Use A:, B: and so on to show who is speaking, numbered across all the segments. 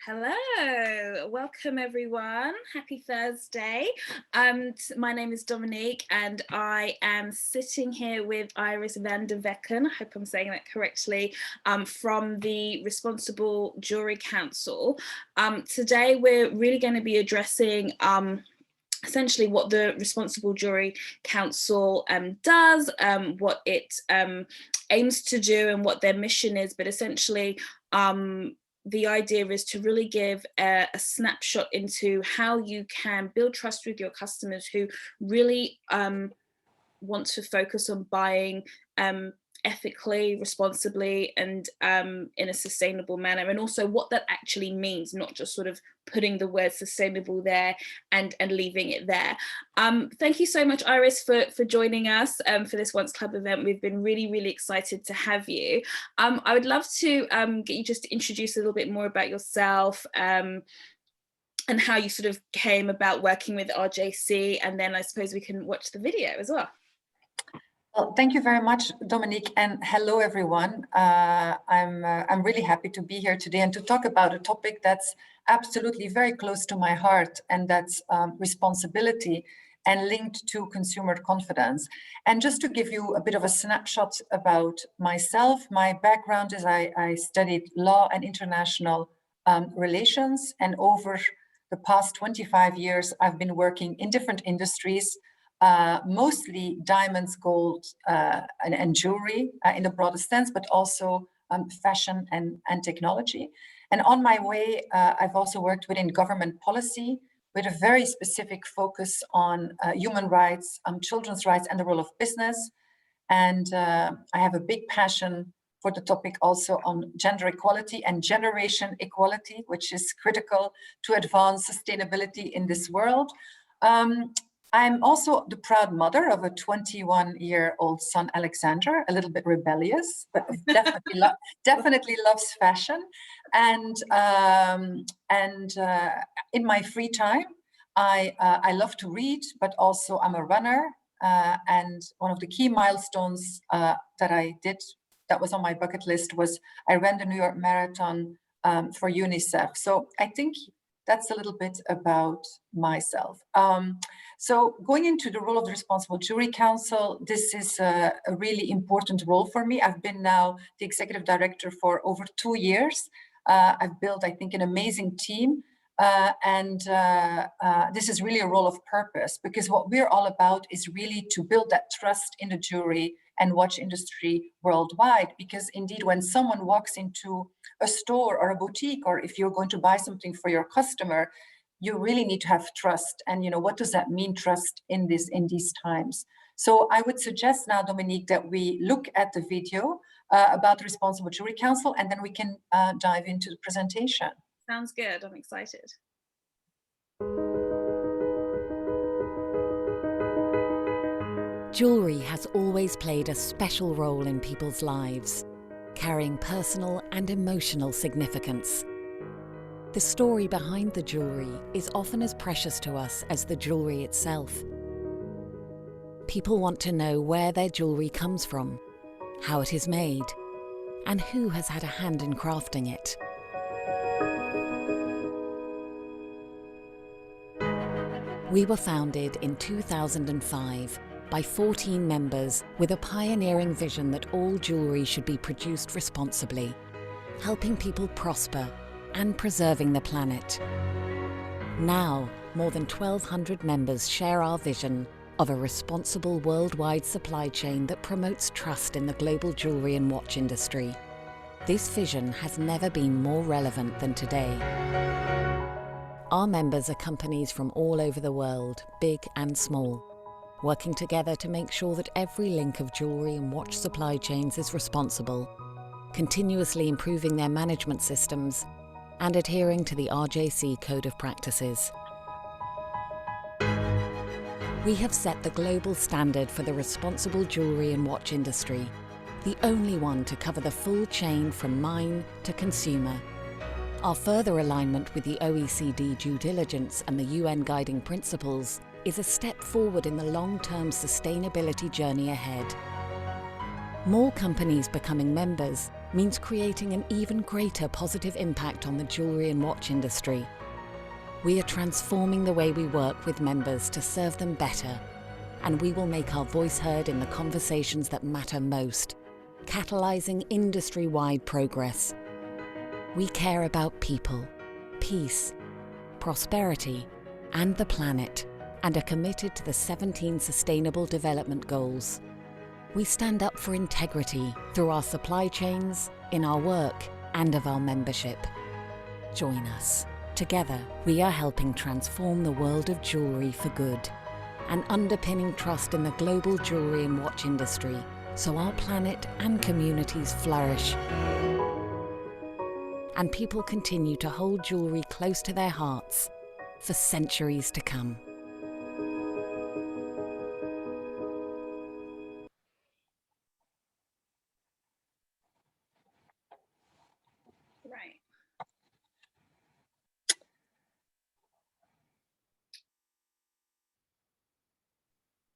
A: Hello, welcome everyone. Happy Thursday. My name is Dominique and I am sitting here with Iris van de Veken, I hope I'm saying that correctly, from the Responsible Jewellery Council. Today we're really going to be addressing essentially what the Responsible Jewellery Council does, what it aims to do and what their mission is, but essentially the idea is to really give a snapshot into how you can build trust with your customers who really want to focus on buying ethically, responsibly, and in a sustainable manner, and also what that actually means, not just sort of putting the word sustainable there and leaving it there. Thank you so much, Iris, for joining us for this Once Club event. We've been really excited to have you. I would love to get you just to introduce a little bit more about yourself, and how you sort of came about working with RJC, and then I suppose we can watch the video as well.
B: Well, thank you very much, Dominique, and hello, everyone. I'm really happy to be here today and to talk about a topic that's absolutely very close to my heart, and that's responsibility and linked to consumer confidence. And just to give you a bit of a snapshot about myself, my background is I studied law and international relations, and over the past 25 years, I've been working in different industries, mostly diamonds, gold, and jewelry in the broadest sense, but also fashion and technology. And on my way, I've also worked within government policy with a very specific focus on human rights, children's rights, and the role of business. And I have a big passion for the topic also on gender equality and generation equality, which is critical to advance sustainability in this world. I'm also the proud mother of a 21-year-old son, Alexander, a little bit rebellious, but definitely loves fashion. And in my free time, I love to read, but also I'm a runner. And one of the key milestones that I did that was on my bucket list was I ran the New York Marathon for UNICEF. So I think that's a little bit about myself. So going into the role of the Responsible Jewellery Council, this is a really important role for me. I've been now the executive director for over 2 years. I've built, I think, an amazing team. And this is really a role of purpose, because what we're all about is really to build that trust in the jewelry and watch industry worldwide. Because indeed, when someone walks into a store or a boutique, or if you're going to buy something for your customer, you really need to have trust. And what does that mean, trust in these times? So I would suggest now, Dominique, that we look at the video about the Responsible Jewellery Council, and then we can dive into the presentation.
A: Sounds good. I'm excited.
C: Jewellery has always played a special role in people's lives, carrying personal and emotional significance. The story behind the jewellery is often as precious to us as the jewellery itself. People want to know where their jewellery comes from, how it is made, and who has had a hand in crafting it. We were founded in 2005 by 14 members with a pioneering vision that all jewellery should be produced responsibly, helping people prosper and preserving the planet. Now, more than 1,200 members share our vision of a responsible worldwide supply chain that promotes trust in the global jewellery and watch industry. This vision has never been more relevant than today. Our members are companies from all over the world, big and small, working together to make sure that every link of jewellery and watch supply chains is responsible, continuously improving their management systems and adhering to the RJC Code of Practices. We have set the global standard for the responsible jewellery and watch industry, the only one to cover the full chain from mine to consumer. Our further alignment with the OECD due diligence and the UN guiding principles is a step forward in the long-term sustainability journey ahead. More companies becoming members means creating an even greater positive impact on the jewellery and watch industry. We are transforming the way we work with members to serve them better, and we will make our voice heard in the conversations that matter most, catalysing industry-wide progress. We care about people, peace, prosperity, and the planet, and are committed to the 17 Sustainable Development Goals. We stand up for integrity through our supply chains, in our work, and of our membership. Join us. Together, we are helping transform the world of jewellery for good and underpinning trust in the global jewellery and watch industry so our planet and communities flourish. And people continue to hold jewellery close to their hearts for centuries to come.
A: Right.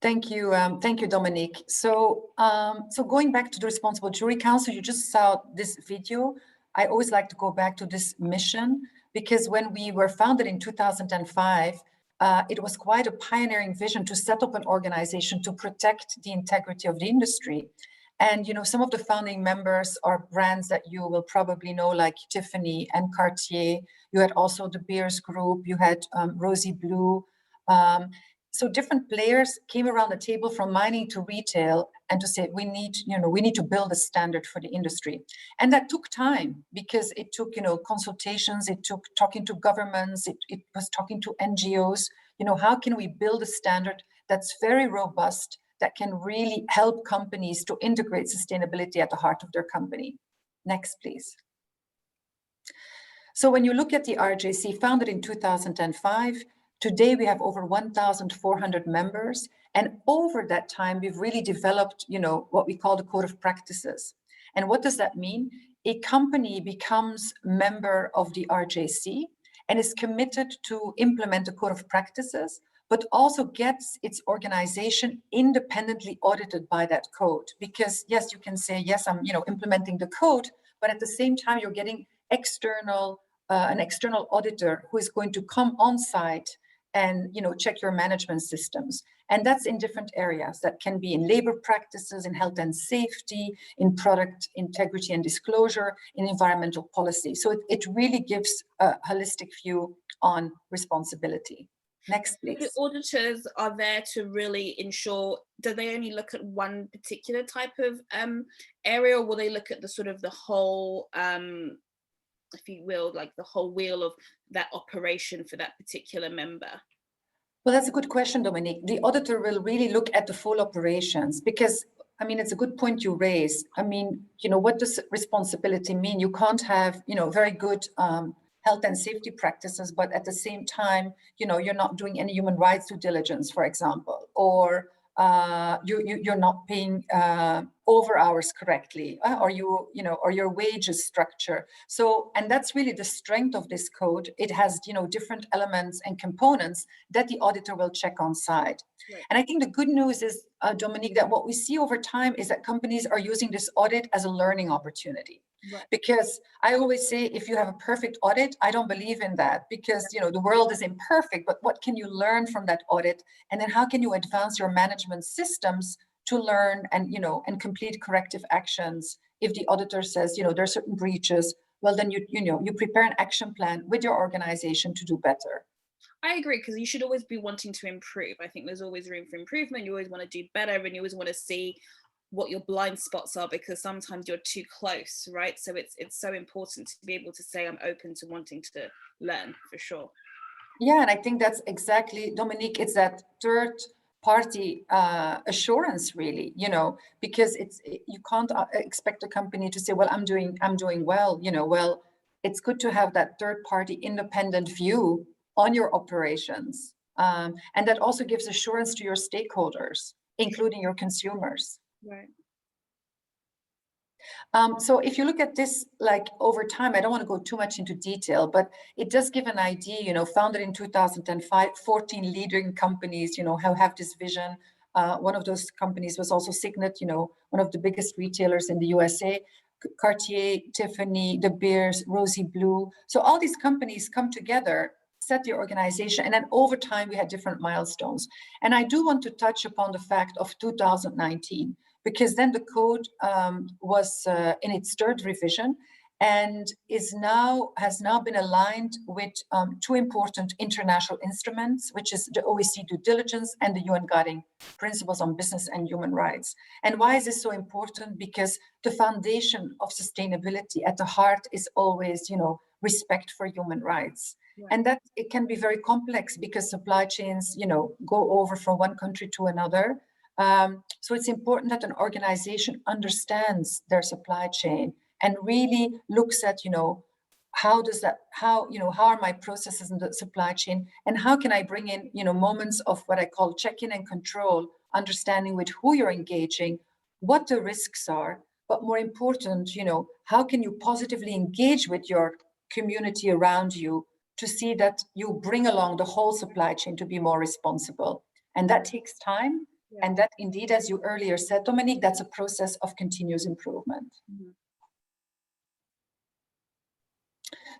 B: Thank you, Dominique. So, going back to the Responsible Jewelry Council, you just saw this video. I always like to go back to this mission because when we were founded in 2005, it was quite a pioneering vision to set up an organization to protect the integrity of the industry. And some of the founding members are brands that you will probably know, like Tiffany and Cartier. You had also the Beers Group. You had Rosy Blue. So different players came around the table from mining to retail and to say, we need to build a standard for the industry. And that took time because it took, consultations, it took talking to governments, it was talking to NGOs, how can we build a standard that's very robust, that can really help companies to integrate sustainability at the heart of their company. Next, please. So when you look at the RJC, founded in 2005, today we have over 1,400 members. And over that time, we've really developed, what we call the code of practices. And what does that mean? A company becomes member of the RJC and is committed to implement the code of practices, but also gets its organization independently audited by that code. Because yes, you can say, yes, I'm implementing the code, but at the same time, you're getting an external auditor who is going to come on site and check your management systems. And that's in different areas. That can be in labor practices, in health and safety, in product integrity and disclosure, in environmental policy. So it really gives a holistic view on responsibility. Next, please.
A: The auditors are there to really ensure, do they only look at one particular type of area, or will they look at the sort of the whole, if you will, like the whole wheel of that operation for that particular member?
B: Well, that's a good question, Dominique. The auditor will really look at the full operations because, it's a good point you raise. What does responsibility mean? You can't have, very good health and safety practices, but at the same time, you're not doing any human rights due diligence, for example, or you're not paying over hours correctly, or your wages structure. So, and that's really the strength of this code. It has, different elements and components that the auditor will check on site. Right. And I think the good news is, Dominique, that what we see over time is that companies are using this audit as a learning opportunity. Right. Because I always say, if you have a perfect audit, I don't believe in that because, the world is imperfect, but what can you learn from that audit? And then how can you advance your management systems to learn and, and complete corrective actions? If the auditor says, there are certain breaches, well, then you prepare an action plan with your organization to do better.
A: I agree, because you should always be wanting to improve. I think there's always room for improvement. You always want to do better, and you always want to see what your blind spots are, because sometimes you're too close, right? So it's so important to be able to say, I'm open to wanting to learn, for sure.
B: Yeah, and I think that's exactly, Dominique, it's that third party assurance, really, because you can't expect a company to say, well, I'm doing well, well, it's good to have that third party independent view on your operations. And that also gives assurance to your stakeholders, including your consumers.
A: Right.
B: So if you look at this, like over time, I don't want to go too much into detail, but it does give an idea, founded in 2005, 14 leading companies, have this vision. One of those companies was also Signet, one of the biggest retailers in the USA. Cartier, Tiffany, De Beers, Rosy Blue. So all these companies come together, set the organization, and then over time we had different milestones. And I do want to touch upon the fact of 2019, because then the code was in its third revision, and has now been aligned with two important international instruments, which is the OECD due diligence and the UN Guiding Principles on Business and Human Rights. And why is this so important? Because the foundation of sustainability at the heart is always, respect for human rights. Yeah. And that it can be very complex because supply chains, go over from one country to another. So it's important that an organization understands their supply chain and really looks at, how are my processes in the supply chain, and how can I bring in, moments of what I call check-in and control, understanding with who you're engaging, what the risks are, but more important, how can you positively engage with your community around you to see that you bring along the whole supply chain to be more responsible. And that takes time. Yeah. And that indeed, as you earlier said, Dominique, that's a process of continuous improvement. Mm-hmm.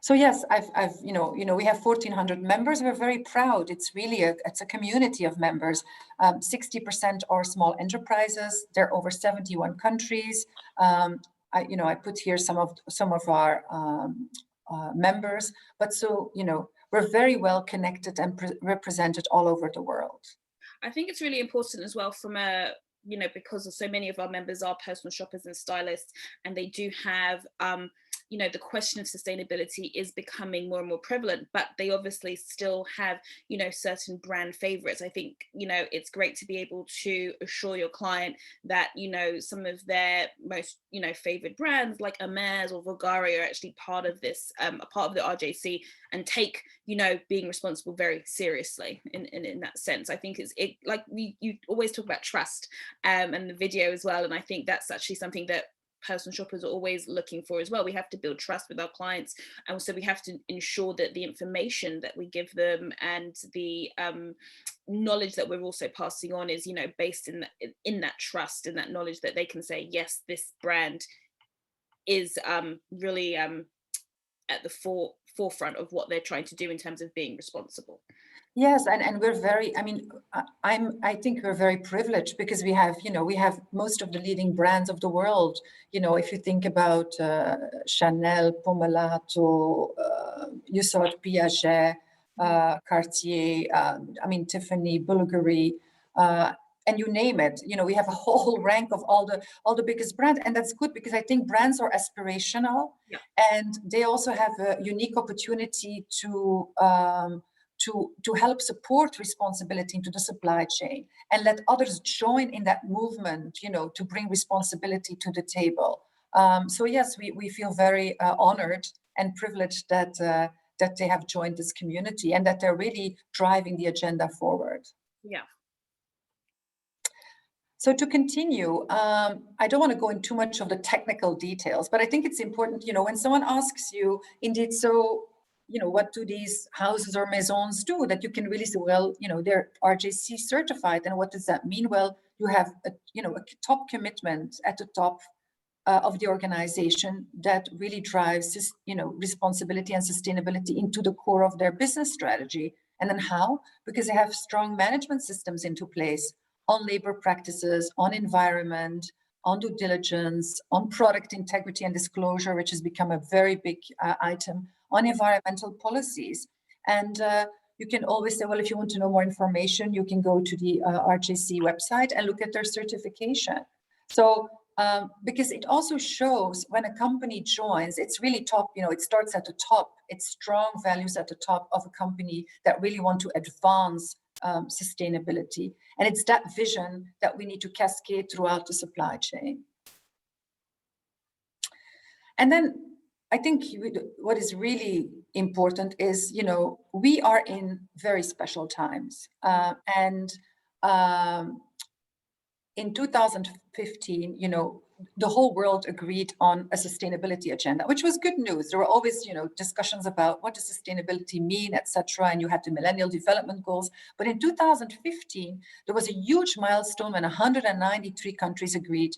B: So yes, we have 1,400 members. We're very proud. It's really it's a community of members. 60% are small enterprises. There are over 71 countries. I put here some of our members, but we're very well connected and represented all over the world.
A: I think it's really important as well from because so many of our members are personal shoppers and stylists, and they do have the question of sustainability is becoming more and more prevalent, but they obviously still have, certain brand favorites. I think, it's great to be able to assure your client that, some of their most, favorite brands like Hermes or Bulgari are actually part of this, a part of the RJC, and take, being responsible very seriously in that sense. I think you always talk about trust and the video as well. And I think that's actually something that personal shoppers are always looking for as well. We have to build trust with our clients, and also we have to ensure that the information that we give them and the knowledge that we're also passing on is based in that trust and that knowledge that they can say, yes, this brand is really at the forefront of what they're trying to do in terms of being responsible.
B: Yes, and we're very, I think we're very privileged because we have most of the leading brands of the world. If you think about Chanel, Pomellato, you saw it, Piaget, Cartier, Tiffany, Bulgari, and you name it. We have a whole rank of all the biggest brands, and that's good because I think brands are aspirational, yeah. And they also have a unique opportunity to help support responsibility into the supply chain and let others join in that movement, to bring responsibility to the table. So yes, we feel very honored and privileged that they have joined this community and that they're really driving the agenda forward.
A: Yeah.
B: So to continue, I don't want to go into too much of the technical details, but I think it's important, when someone asks you, indeed, so what do these houses or maisons do, that you can really say, well, they're RJC certified. And what does that mean? Well, you have a top commitment at the top of the organization that really drives this, responsibility and sustainability into the core of their business strategy. And then how? Because they have strong management systems into place on labor practices, on environment, on due diligence, on product integrity and disclosure, which has become a very big item, on environmental policies. And you can always say, well, if you want to know more information, you can go to the RJC website and look at their certification. So, because it also shows when a company joins, it's really top, it starts at the top. It's strong values at the top of a company that really want to advance sustainability. And it's that vision that we need to cascade throughout the supply chain. And then I think what is really important is, we are in very special times. In 2015, the whole world agreed on a sustainability agenda, which was good news. There were always, discussions about what does sustainability mean, etc. And you had the Millennial Development Goals. But in 2015, there was a huge milestone when 193 countries agreed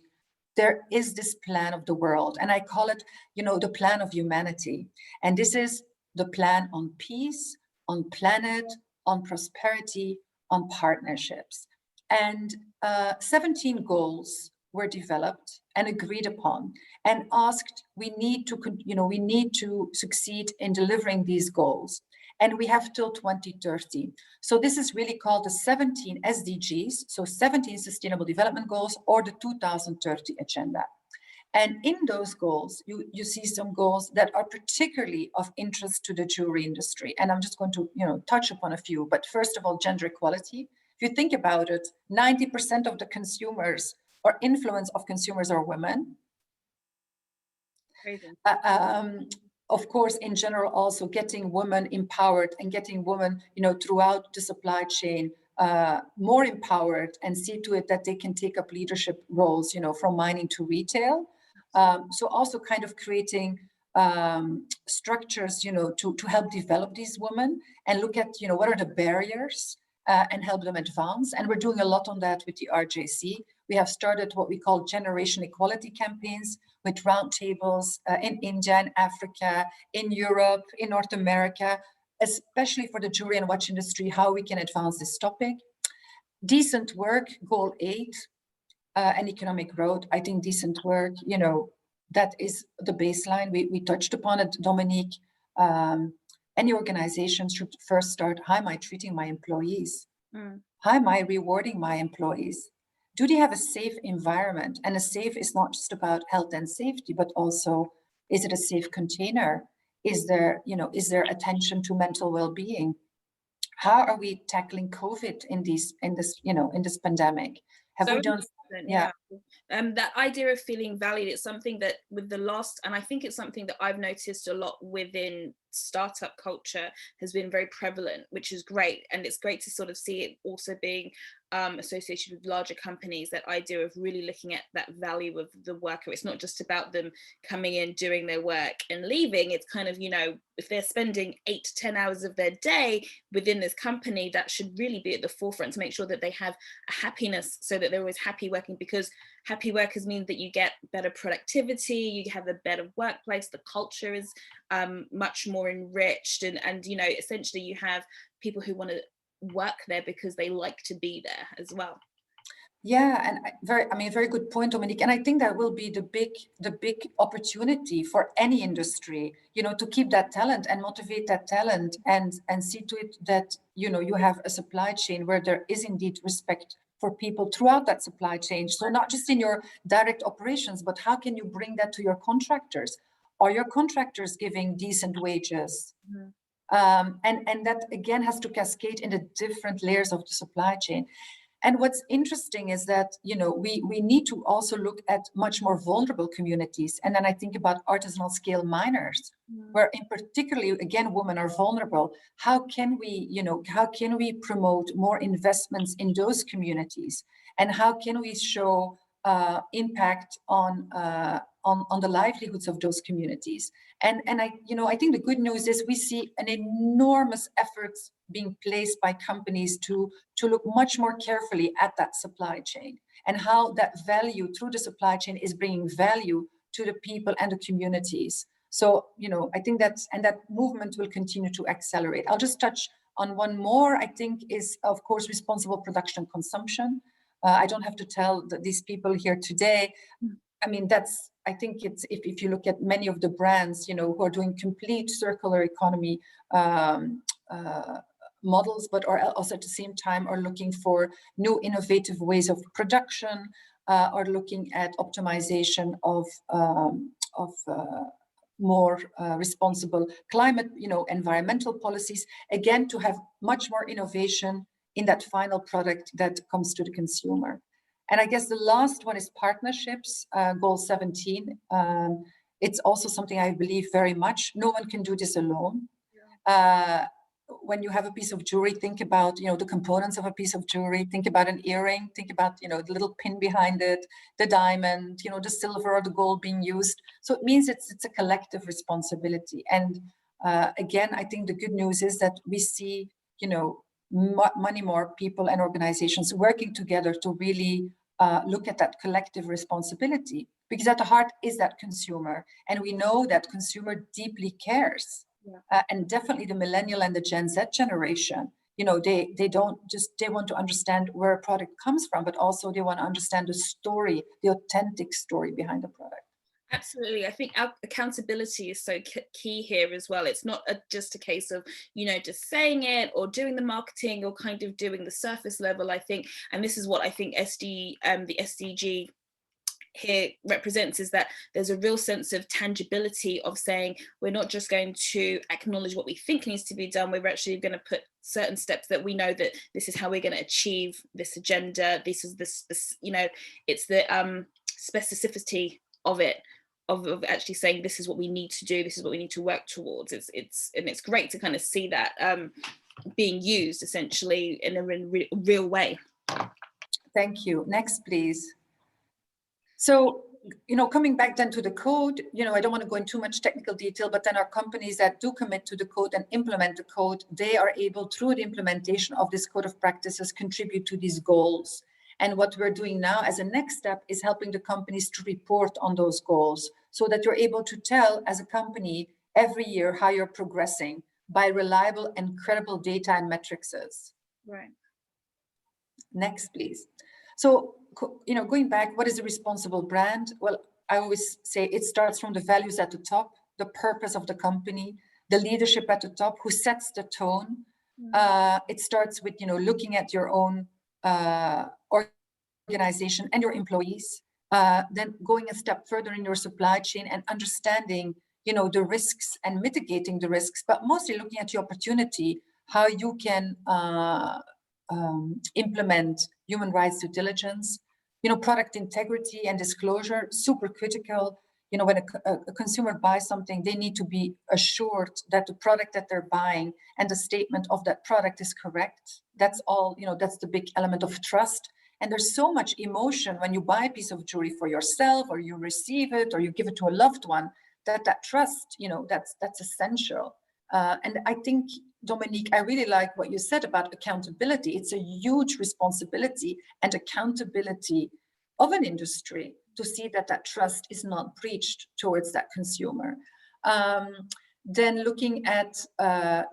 B: there is this plan of the world, and I call it, the plan of humanity. And this is the plan on peace, on planet, on prosperity, on partnerships. And 17 goals were developed and agreed upon and asked, we need to succeed in delivering these goals. And we have till 2030. So this is really called the 17 SDGs, so 17 Sustainable Development Goals, or the 2030 Agenda. And in those goals, you see some goals that are particularly of interest to the jewelry industry. And I'm just going to touch upon a few. But first of all, gender equality. If you think about it, 90% of the consumers or influence of consumers are women.
A: Crazy.
B: Of course, in general, also getting women empowered and getting women, throughout the supply chain more empowered, and see to it that they can take up leadership roles, from mining to retail. So also kind of creating structures, to help develop these women and look at, what are the barriers and help them advance. And we're doing a lot on that with the RJC. We have started what we call generation equality campaigns with roundtables in India and Africa, in Europe, in North America, especially for the jewelry and watch industry, how we can advance this topic. Decent work, goal 8, and economic growth. I think decent work, that is the baseline. We touched upon it, Dominique. Any organization should first start, how am I treating my employees? How am I rewarding my employees? Do they have a safe environment? And a safe is not just about health and safety, but also, is it a safe container? Is there attention to mental well-being? How are we tackling COVID in this pandemic? Have we done?
A: Yeah. That idea of feeling valued, it's something that with the last, and I think it's something that I've noticed a lot within startup culture, has been very prevalent, which is great. And it's great to sort of see it also being associated with larger companies, that idea of really looking at that value of the worker. It's not just about them coming in, doing their work and leaving. It's kind of, if they're spending 8 to 10 hours of their day within this company, that should really be at the forefront to make sure that they have a happiness, so that they're always happy working, because happy workers mean that you get better productivity, you have a better workplace, the culture is much more enriched, and essentially you have people who want to work there because they like to be there as well.
B: Yeah, and very good point, Dominique. And I think that will be the big opportunity for any industry, to keep that talent and motivate that talent, and see to it that you have a supply chain where there is indeed respect for people throughout that supply chain. So not just in your direct operations, but how can you bring that to your contractors? Are your contractors giving decent wages? Mm-hmm. And that again has to cascade in the different layers of the supply chain. And what's interesting is that, we need to also look at much more vulnerable communities. And then I think about artisanal scale miners, where in particularly, again, women are vulnerable. How can we promote more investments in those communities? And how can we show impact on the livelihoods of those communities? And I think the good news is we see an enormous effort being placed by companies to look much more carefully at that supply chain, and how that value through the supply chain is bringing value to the people and the communities. So, I think that movement will continue to accelerate. I'll just touch on one more, I think, is of course responsible production and consumption. I don't have to tell these people here today. I mean, I think it's, if you look at many of the brands, who are doing complete circular economy models, but are also at the same time are looking for new innovative ways of production, are looking at optimization of more responsible climate, environmental policies, again, to have much more innovation in that final product that comes to the consumer. And I guess the last one is partnerships, goal 17. It's also something I believe very much. No one can do this alone. When you have a piece of jewelry, think about, the components of a piece of jewelry. Think about an earring. Think about, the little pin behind it, the diamond, the silver or the gold being used. So it means it's a collective responsibility. And again, I think the good news is that we see, many more people and organizations working together to really look at that collective responsibility, because at the heart is that consumer, and we know that consumer deeply cares. And definitely the millennial and the Gen Z generation, you know, they want to understand where a product comes from, but also they want to understand the story, the authentic story behind the product.
A: Absolutely. I think our accountability is so key here as well. It's not just a case of, you know, just saying it or doing the marketing or kind of doing the surface level, I think. And this is what I think the SDG here represents, is that there's a real sense of tangibility of saying we're not just going to acknowledge what we think needs to be done, we're actually going to put certain steps that we know that this is how we're going to achieve this agenda. This is this you know, it's the specificity of it, of actually saying this is what we need to do, this is what we need to work towards. It's great to kind of see that being used essentially in a real way.
B: Thank you. Next, please. So, you know, coming back then to the code, you know, I don't want to go into too much technical detail, but then our companies that do commit to the code and implement the code, they are able, through the implementation of this code of practices, contribute to these goals. And what we're doing now as a next step is helping the companies to report on those goals, so that you're able to tell as a company every year how you're progressing by reliable and credible data and metrics.
A: Right.
B: Next, please. So, you know, going back, what is a responsible brand? Well, I always say it starts from the values at the top, the purpose of the company, the leadership at the top, who sets the tone. It starts with, you know, looking at your own organization and your employees, then going a step further in your supply chain and understanding, you know, the risks and mitigating the risks, but mostly looking at the opportunity, how you can implement human rights due diligence, you know, product integrity and disclosure, super critical. You know, when a consumer buys something, they need to be assured that the product that they're buying and the statement of that product is correct. That's all, you know, that's the big element of trust. And there's so much emotion when you buy a piece of jewelry for yourself, or you receive it, or you give it to a loved one, that trust, you know, that's essential. And I think, Dominique, I really like what you said about accountability. It's a huge responsibility and accountability of an industry to see that trust is not breached towards that consumer. Then looking at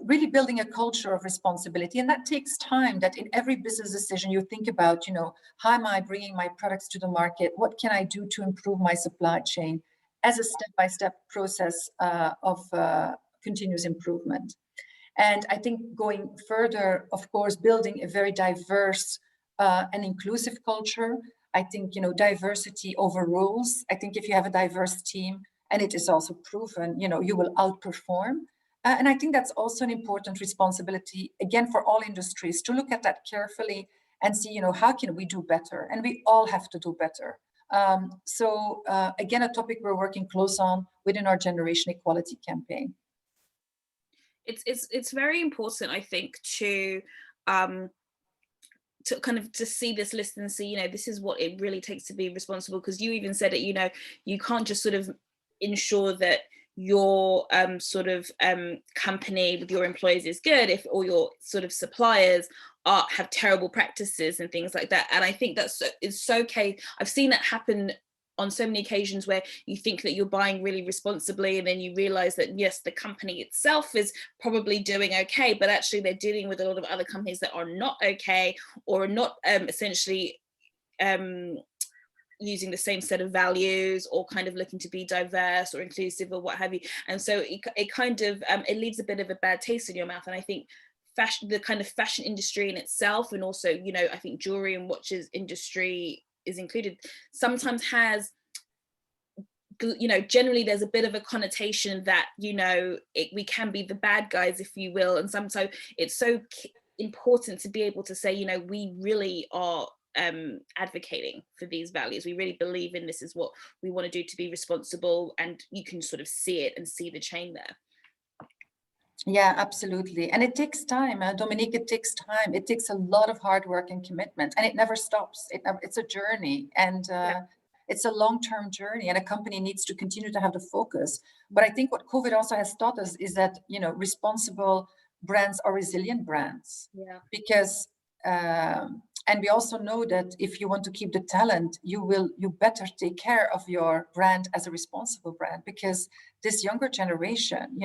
B: really building a culture of responsibility, and that takes time. That in every business decision you think about, you know, how am I bringing my products to the market? What can I do to improve my supply chain, as a step-by-step process of continuous improvement. And I think going further, of course, building a very diverse and inclusive culture. I think, you know, diversity overrules. I think if you have a diverse team, and it is also proven, you know, you will outperform. And I think that's also an important responsibility, again, for all industries, to look at that carefully and see, you know, how can we do better? And we all have to do better. So again, a topic we're working close on within our Generation Equality campaign.
A: It's very important, I think, to kind of just see this list and see, you know, this is what it really takes to be responsible. Because you even said it, you know, you can't just sort of ensure that your company with your employees is good if all your sort of suppliers have terrible practices and things like that. And I think it's so okay. I've seen that happen on so many occasions where you think that you're buying really responsibly, and then you realize that yes, the company itself is probably doing okay, but actually they're dealing with a lot of other companies that are not okay, or are not essentially using the same set of values, or kind of looking to be diverse or inclusive or what have you. And so it kind of it leaves a bit of a bad taste in your mouth. And I think the kind of fashion industry in itself, and also, you know, I think jewelry and watches industry is included, sometimes has, you know, generally there's a bit of a connotation that, you know, we can be the bad guys, if you will. And so it's so important to be able to say, you know, we really are advocating for these values. We really believe in this is what we want to do to be responsible, and you can sort of see it and see the chain there.
B: Yeah, absolutely. And it takes time, Dominique, it takes time. It takes a lot of hard work and commitment, and it never stops. It's a journey, and it's a long-term journey, and a company needs to continue to have the focus. But I think what COVID also has taught us is that, you know, responsible brands are resilient brands.
A: Yeah.
B: Because And we also know that if you want to keep the talent, you better take care of your brand as a responsible brand, because this younger generation,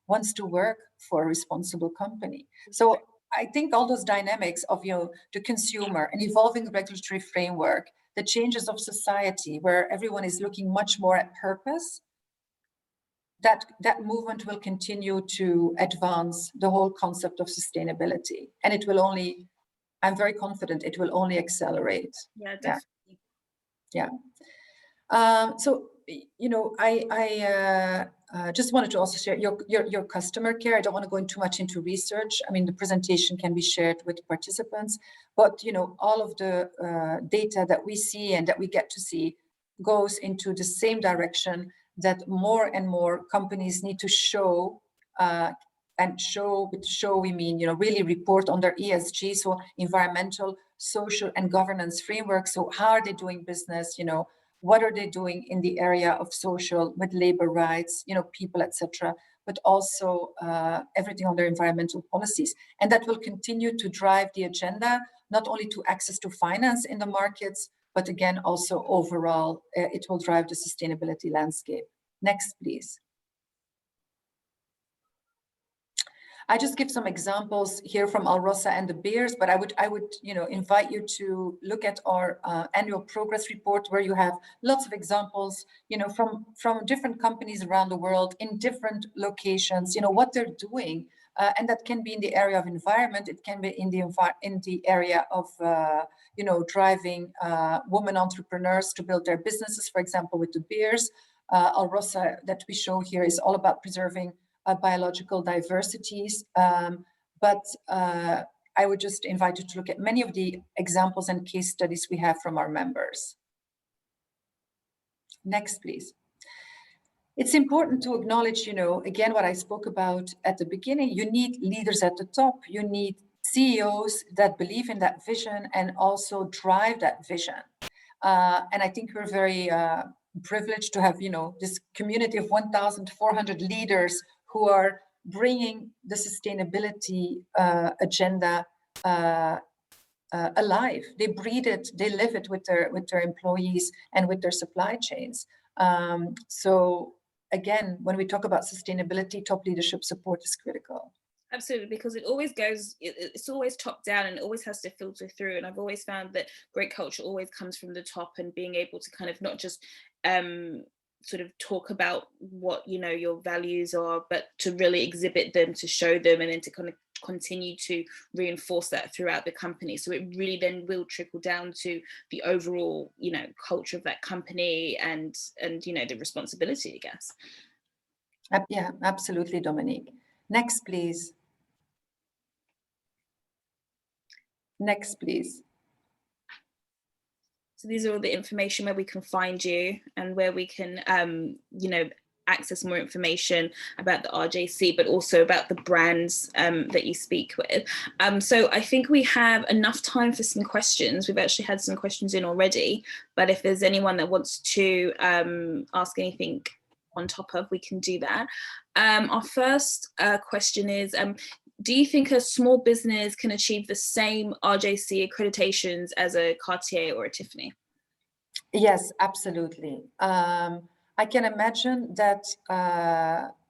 B: wants to work for a responsible company. So I think all those dynamics of the consumer, an evolving regulatory framework, the changes of society where everyone is looking much more at purpose, that movement will continue to advance the whole concept of sustainability. And it will only, I'm very confident it will only accelerate.
A: Yeah, definitely.
B: Yeah. So, I just wanted to also share your customer care. I don't want to go too much into research. I mean, the presentation can be shared with participants, but, all of the data that we see and that we get to see goes into the same direction, that more and more companies need to show, and with show we mean, really report on their ESG, so environmental, social, and governance framework. So how are they doing business? What are they doing in the area of social, with labor rights, people, etc., but also everything on their environmental policies. And that will continue to drive the agenda, not only to access to finance in the markets, but again, also overall, it will drive the sustainability landscape. Next, please. I just give some examples here from Alrosa and the Beers, but I would invite you to look at our annual progress report, where you have lots of examples, from different companies around the world in different locations, what they're doing, and that can be in the area of environment. It can be in the area of driving women entrepreneurs to build their businesses. For example, with the Beers, Alrosa that we show here is all about preserving biological diversities, but I would just invite you to look at many of the examples and case studies we have from our members. Next, please. It's important to acknowledge, again, what I spoke about at the beginning. You need leaders at the top. You need CEOs that believe in that vision and also drive that vision. And I think we're very privileged to have, this community of 1,400 leaders who are bringing the sustainability agenda alive. They breathe it, they live it with their employees and with their supply chains. So again, when we talk about sustainability, top leadership support is critical.
A: Absolutely, because it always goes, it's always top down, and it always has to filter through. And I've always found that great culture always comes from the top, and being able to kind of not just sort of talk about what your values are, but to really exhibit them, to show them, and then to kind of continue to reinforce that throughout the company. So it really then will trickle down to the overall culture of that company, and the responsibility, I guess.
B: Yeah, absolutely, Dominique. Next, please. Next, please.
A: So these are all the information where we can find you, and where we can, access more information about the RJC, but also about the brands that you speak with. So I think we have enough time for some questions. We've actually had some questions in already, but if there's anyone that wants to ask anything on top of, we can do that. Our first question is, do you think a small business can achieve the same RJC accreditations as a Cartier or a Tiffany?
B: Yes, absolutely. I can imagine that,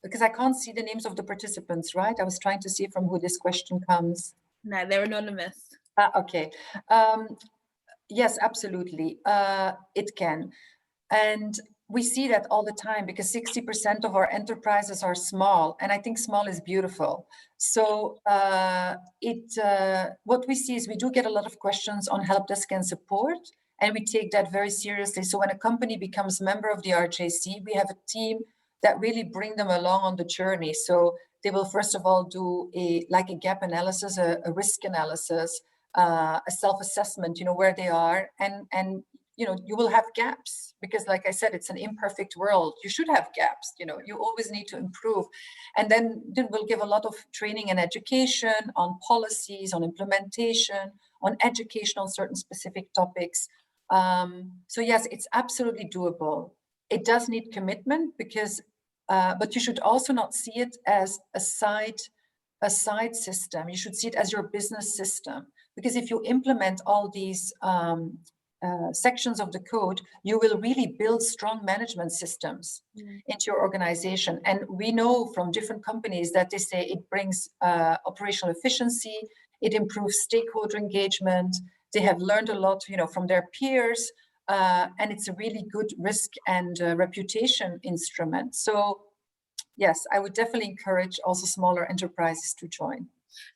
B: because I can't see the names of the participants, right? I was trying to see from who this question comes.
A: No, they're anonymous.
B: Okay. Yes, absolutely. It can. And we see that all the time, because 60% of our enterprises are small, and I think small is beautiful. So what we see is we do get a lot of questions on help desk and support, and we take that very seriously. So when a company becomes a member of the RJC, we have a team that really bring them along on the journey. So they will first of all do a gap analysis, a risk analysis, a self-assessment, where they are, and you will have gaps, because like I said, it's an imperfect world. You should have gaps, you always need to improve. And then we'll give a lot of training and education on policies, on implementation, on education on certain specific topics. So yes, it's absolutely doable. It does need commitment, because, but you should also not see it as a side system. You should see it as your business system, Because if you implement all these sections of the code, you will really build strong management systems into your organization. And we know from different companies that they say it brings operational efficiency, it improves stakeholder engagement. They have learned a lot, from their peers, and it's a really good risk and reputation instrument. So yes, I would definitely encourage also smaller enterprises to join.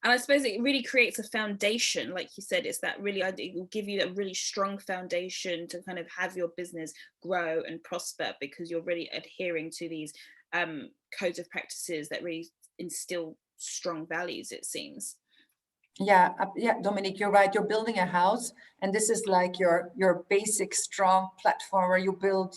A: And I suppose it really creates a foundation, like you said, it's that really, it will give you a really strong foundation to kind of have your business grow and prosper, because you're really adhering to these codes of practices that really instill strong values, it seems.
B: Yeah, Dominique, you're right. You're building a house, and this is like your basic strong platform where you build,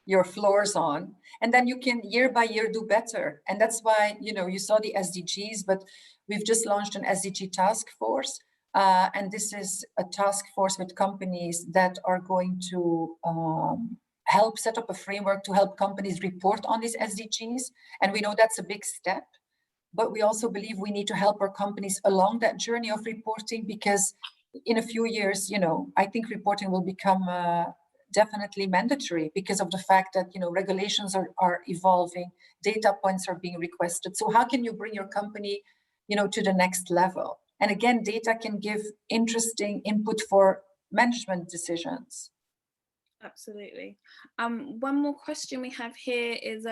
B: your floors on, and then you can year by year do better. And that's why, you saw the SDGs, but we've just launched an SDG task force. And this is a task force with companies that are going to help set up a framework to help companies report on these SDGs. And we know that's a big step, but we also believe we need to help our companies along that journey of reporting, because in a few years, I think reporting will become definitely mandatory because of the fact that, regulations are evolving, data points are being requested. So how can you bring your company, to the next level? And again, data can give interesting input for management decisions.
A: Absolutely. One more question we have here is,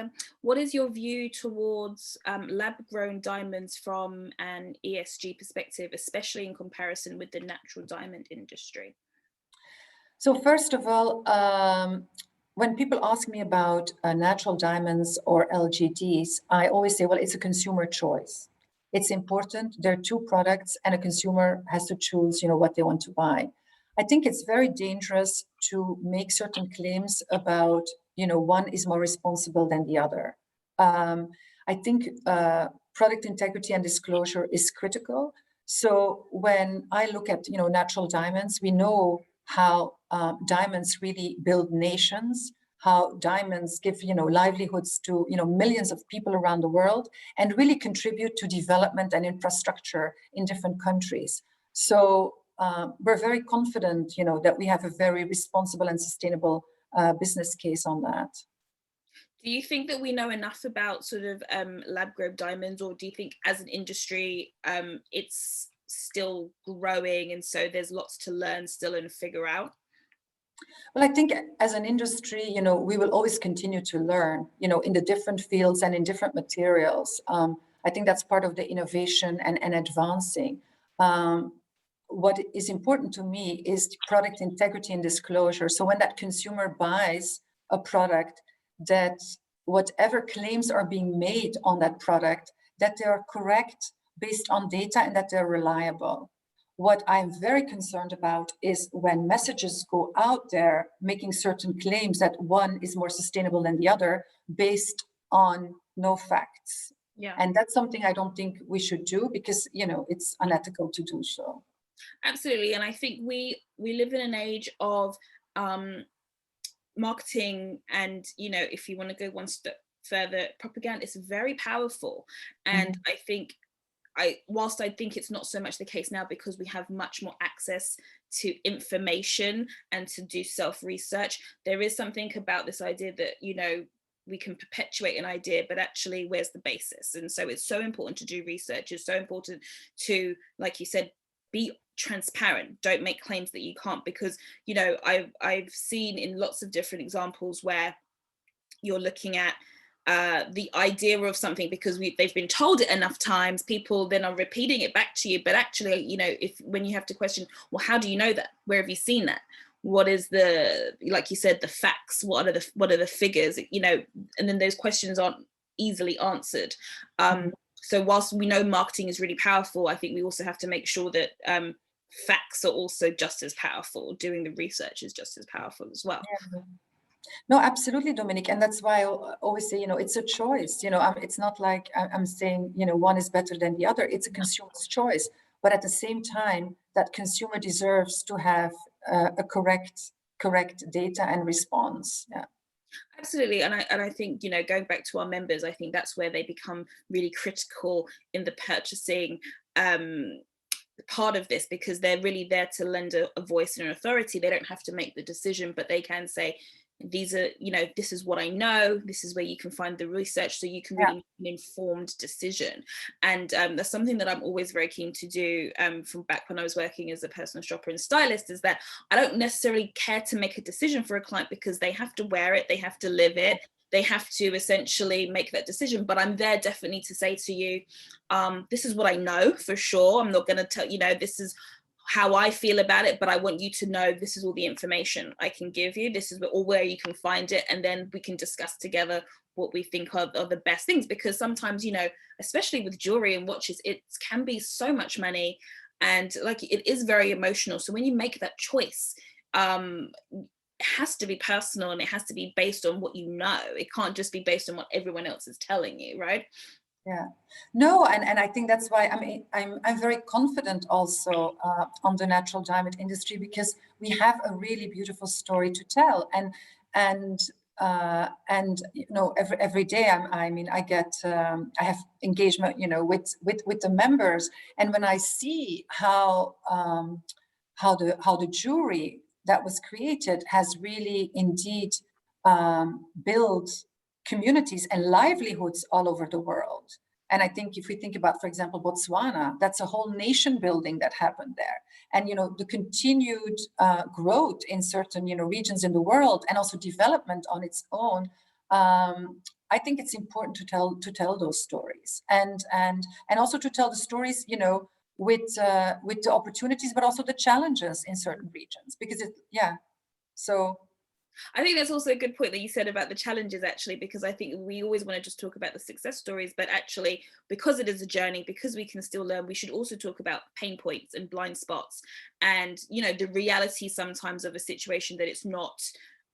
A: what is your view towards lab-grown diamonds from an ESG perspective, especially in comparison with the natural diamond industry?
B: So first of all, when people ask me about natural diamonds or LGDs, I always say, well, it's a consumer choice. It's important. There are two products, and a consumer has to choose, what they want to buy. I think it's very dangerous to make certain claims about, one is more responsible than the other. I think product integrity and disclosure is critical. So when I look at, natural diamonds, we know how diamonds really build nations, how diamonds give, livelihoods to, millions of people around the world, and really contribute to development and infrastructure in different countries. So we're very confident, that we have a very responsible and sustainable business case on that.
A: Do you think that we know enough about sort of lab-grown diamonds, or do you think as an industry it's still growing and so there's lots to learn still and figure out?
B: Well, I think as an industry, we will always continue to learn, in the different fields and in different materials. I think that's part of the innovation and advancing. What is important to me is product integrity and disclosure. So when that consumer buys a product, that whatever claims are being made on that product, that they are correct based on data and that they're reliable. What I'm very concerned about is when messages go out there making certain claims that one is more sustainable than the other based on no facts.
A: Yeah.
B: And that's something I don't think we should do, because, it's unethical to do so.
A: Absolutely. And I think we live in an age of marketing, and if you want to go one step further, propaganda is very powerful. And I think whilst I think it's not so much the case now, because we have much more access to information and to do self-research, there is something about this idea that we can perpetuate an idea, but actually where's the basis? And so it's so important to do research. It's so important to, like you said, be transparent. Don't make claims that you can't, because I've seen in lots of different examples where you're looking at the idea of something because they've been told it enough times, people then are repeating it back to you, but actually when you have to question, well, how do you know that? Where have you seen that? What is like you said, the facts? What are the figures? And then those questions aren't easily answered. So whilst we know marketing is really powerful, I think we also have to make sure that facts are also just as powerful. Doing the research is just as powerful as well.
B: Yeah. No, absolutely, Dominique. And that's why I always say, it's a choice. It's not like I'm saying, one is better than the other. It's a consumer's choice. But at the same time, that consumer deserves to have a correct data and response. Yeah.
A: Absolutely. And I think, going back to our members, I think that's where they become really critical in the purchasing part of this, because they're really there to lend a voice and an authority. They don't have to make the decision, but they can say, these are, this is what I know, this is where you can find the research, so you can really make an informed decision. And that's something that I'm always very keen to do, from back when I was working as a personal shopper and stylist, is that I don't necessarily care to make a decision for a client, because they have to wear it, they have to live it, they have to essentially make that decision. But I'm there definitely to say to you, this is what I know for sure. I'm not going to tell, this is how I feel about it, but I want you to know this is all the information I can give you. This is where you can find it. And then we can discuss together what we think are the best things. Because sometimes, especially with jewelry and watches, it can be so much money, and like, it is very emotional. So when you make that choice, it has to be personal, and it has to be based on what you know. It can't just be based on what everyone else is telling you, right?
B: Yeah, no, and I think that's why I'm very confident also on the natural diamond industry, because we have a really beautiful story to tell, and every day I have engagement with the members, and when I see how the jewelry that was created has really indeed built communities and livelihoods all over the world. And I think if we think about, for example, Botswana, that's a whole nation building that happened there. And, the continued growth in certain, regions in the world, and also development on its own. I think it's important to tell those stories, and also to tell the stories, with the opportunities, but also the challenges in certain regions, because so.
A: I think that's also a good point that you said about the challenges, actually, because I think we always want to just talk about the success stories, but actually, because it is a journey, because we can still learn, we should also talk about pain points and blind spots, and the reality sometimes of a situation, that it's not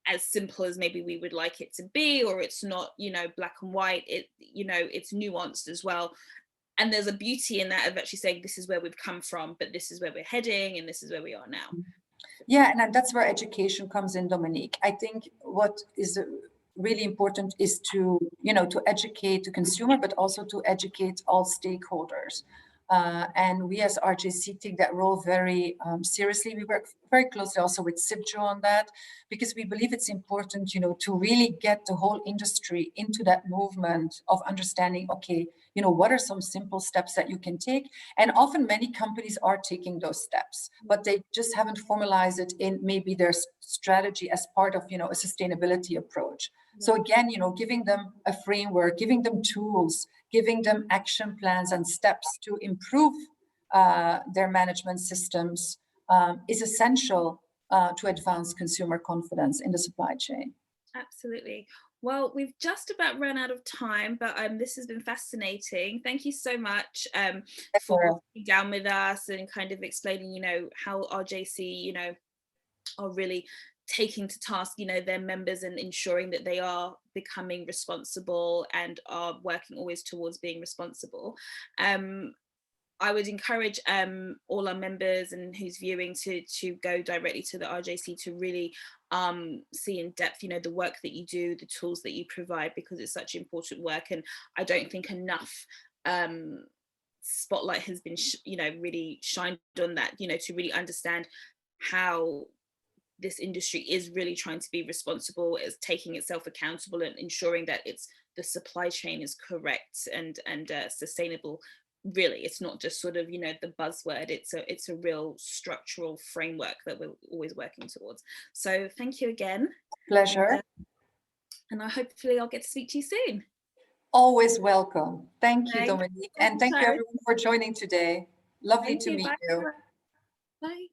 A: as simple as maybe we would like it to be, or it's not black and white. It's nuanced as well. And there's a beauty in that, of actually saying, this is where we've come from, but this is where we're heading, and this is where we are now.
B: Yeah, and that's where education comes in, Dominique. I think what is really important is to educate the consumer, but also to educate all stakeholders. And we as RJC take that role very seriously. We work very closely also with CIBJO on that, because we believe it's important, to really get the whole industry into that movement of understanding, okay, what are some simple steps that you can take? And often many companies are taking those steps, but they just haven't formalized it in maybe their strategy as part of, a sustainability approach. So again, giving them a framework, giving them tools, giving them action plans and steps to improve their management systems is essential to advance consumer confidence in the supply chain.
A: Absolutely. Well, we've just about run out of time, but this has been fascinating. Thank you so much for sitting down with us and kind of explaining, how RJC, are really taking to task, their members, and ensuring that they are becoming responsible and are working always towards being responsible. I would encourage all our members and who's viewing to go directly to the RJC to really see in depth, the work that you do, the tools that you provide, because it's such important work. And I don't think enough spotlight has been, really shined on that, to really understand how this industry is really trying to be responsible, is taking itself accountable, and ensuring that the supply chain is correct and sustainable. Really, it's not just sort of the buzzword. It's a real structural framework that we're always working towards. So thank you again.
B: Pleasure.
A: And hopefully I'll get to speak to you soon.
B: Always welcome. Thank you, Dominique, and thank you everyone for joining today. Lovely to meet you.
A: Bye.